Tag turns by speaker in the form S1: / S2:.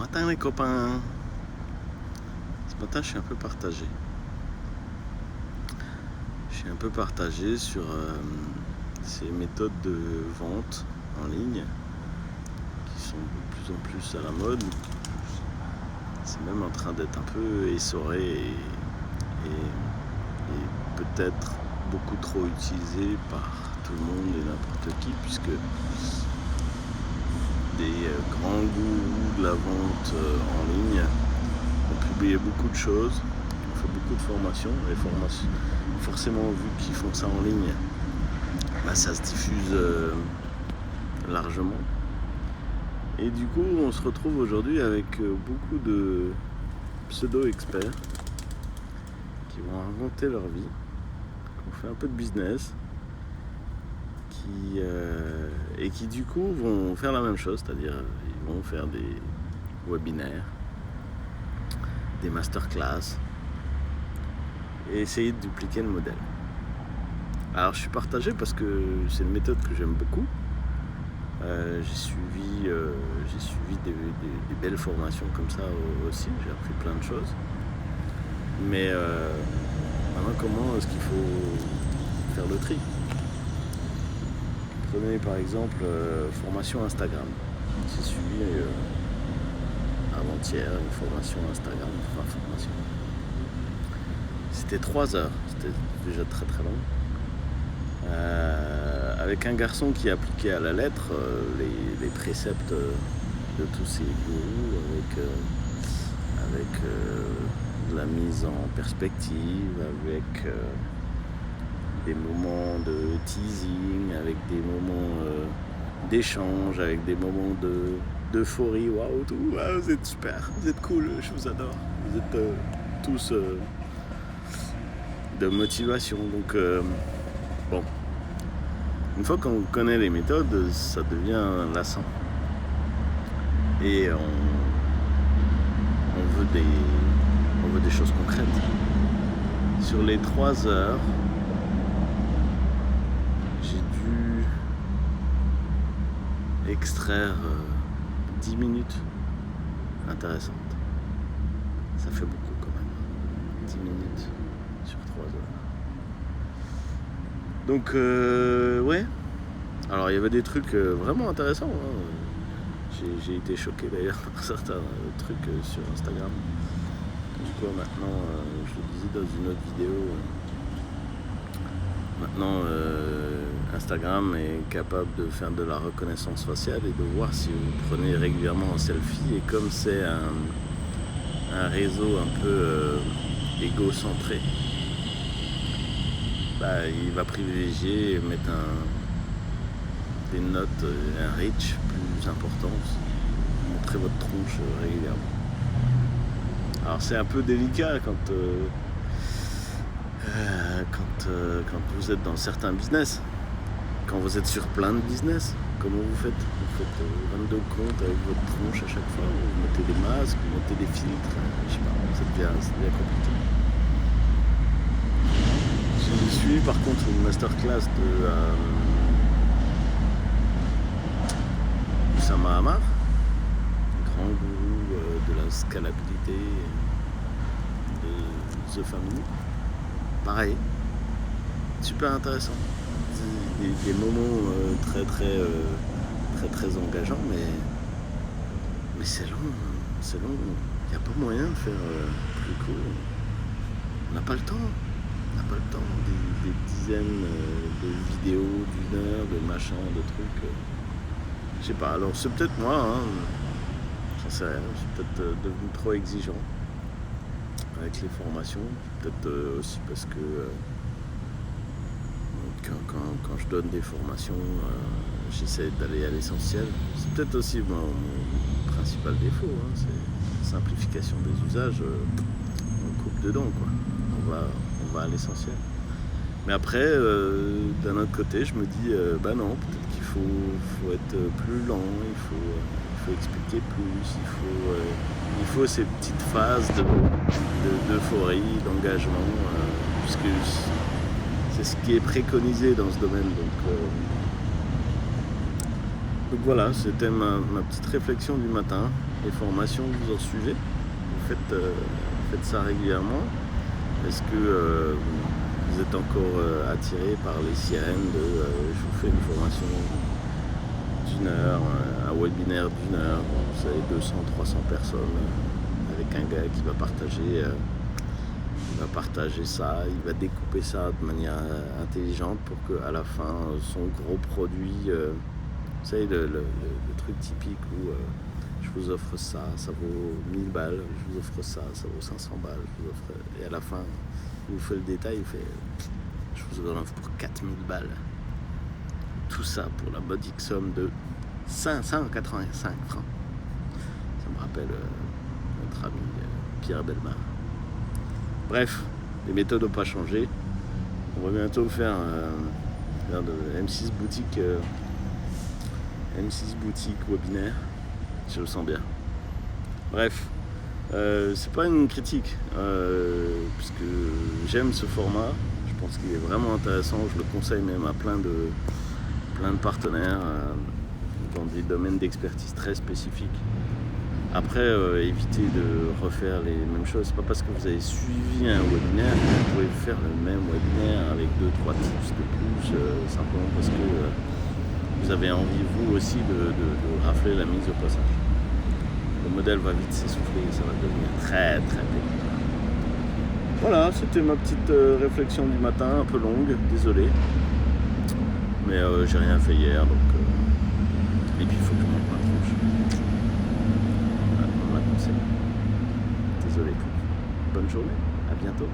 S1: matin les copains. Ce matin je suis un peu partagé. Je suis un peu partagé sur ces méthodes de vente en ligne qui sont de plus en plus à la mode. C'est même en train d'être un peu essoré et peut-être beaucoup trop utilisé par tout le monde et n'importe qui, puisque des grands gourous de la vente en ligne ont publié beaucoup de choses, ont fait beaucoup de formations, et forcément vu qu'ils font ça en ligne, ça se diffuse largement. Et du coup on se retrouve aujourd'hui avec beaucoup de pseudo-experts qui vont inventer leur vie, qui ont fait un peu de business, et qui du coup vont faire la même chose, c'est-à-dire ils vont faire des webinaires, des masterclass et essayer de dupliquer le modèle. Alors je suis partagé parce que c'est une méthode que j'aime beaucoup. J'ai suivi des belles formations comme ça aussi, j'ai appris plein de choses. Mais maintenant, comment est-ce qu'il faut faire le tri ? Prenez par exemple formation Instagram. J'ai suivi avant-hier une formation Instagram, C'était 3 heures, c'était déjà très très long. Avec un garçon qui appliquait à la lettre les préceptes de tous ces gourous, avec de la mise en perspective, avec des moments de teasing, avec des moments d'échange, avec des moments d'euphorie. Waouh, vous êtes super, vous êtes cool, je vous adore. Vous êtes tous de motivation. Donc bon, une fois qu'on connaît les méthodes, ça devient lassant. Et on veut des choses concrètes. Sur les 3 heures, j'ai dû extraire 10 minutes intéressantes. Ça fait beaucoup quand même. 10 minutes sur 3 heures. Donc ouais. Alors il y avait des trucs vraiment intéressants. J'ai été choqué d'ailleurs par certains trucs sur Instagram. Comme quoi maintenant, je le disais dans une autre vidéo, maintenant Instagram est capable de faire de la reconnaissance faciale et de voir si vous prenez régulièrement en selfie. Et comme c'est un réseau un peu égocentré, il va privilégier et mettre des notes, un reach plus important, montrer votre tronche régulièrement. Alors c'est un peu délicat quand vous êtes dans certains business, quand vous êtes sur plein de business. Comment vous faites ? Vous faites 22 comptes avec votre tronche à chaque fois, vous mettez des masques, vous mettez des filtres, je sais pas, ça devient compliqué. J'ai suivi par contre une masterclass de Oussama Ammar, grand gourou de la scalabilité de The Family. Pareil, super intéressant. Des moments très engageants, mais c'est long. Il n'y a pas moyen de faire plus court. On n'a pas le temps. Des dizaines de vidéos d'1 heure, de machins, de trucs. Je sais pas, alors c'est peut-être moi, j'en sais rien, je suis peut-être devenu trop exigeant avec les formations, peut-être aussi parce que quand je donne des formations, j'essaie d'aller à l'essentiel. C'est peut-être aussi mon principal défaut, c'est la simplification des usages, on coupe dedans, quoi. On va à l'essentiel. Mais après, d'un autre côté, je me dis, non, peut-être qu'il faut être plus lent, il faut expliquer plus, il faut ces petites phases d'euphorie, d'engagement, puisque c'est ce qui est préconisé dans ce domaine. Donc Donc voilà, c'était ma petite réflexion du matin. Les formations que vous en suivez, faites ça régulièrement. Est-ce que vous êtes encore attiré par les sirènes de je vous fais une formation d'1 heure, un webinaire d'1 heure, vous savez, 200, 300 personnes, avec un gars qui va partager ça, il va découper ça de manière intelligente pour qu'à la fin, son gros produit, vous savez, le truc typique où je vous offre ça, ça vaut 1000 balles, je vous offre ça, ça vaut 500 balles, je vous offre... Et à la fin, il vous fait le détail, il fait je vous en offre pour 4000 balles. Tout ça pour la modique somme de 585 francs. Ça me rappelle notre ami Pierre Bellemare. Bref, les méthodes n'ont pas changé. On va bientôt faire de M6 boutique webinaire. Je le sens bien. Bref, c'est pas une critique, puisque j'aime ce format. Je pense qu'il est vraiment intéressant. Je le conseille même à plein de partenaires dans des domaines d'expertise très spécifiques. Après, évitez de refaire les mêmes choses. C'est pas parce que vous avez suivi un webinaire que vous pouvez faire le même webinaire avec 2-3 tips de plus, simplement parce que vous avez envie, vous aussi, de rafler la mise au passage. Le modèle va vite s'essouffler et ça va devenir très très pénible. Voilà, c'était ma petite réflexion du matin, un peu longue, désolé. Mais j'ai rien fait hier, donc... Et puis il faut que je monte ma tronche. Voilà, on m'a conseillé. Désolé. Bonne journée, à bientôt.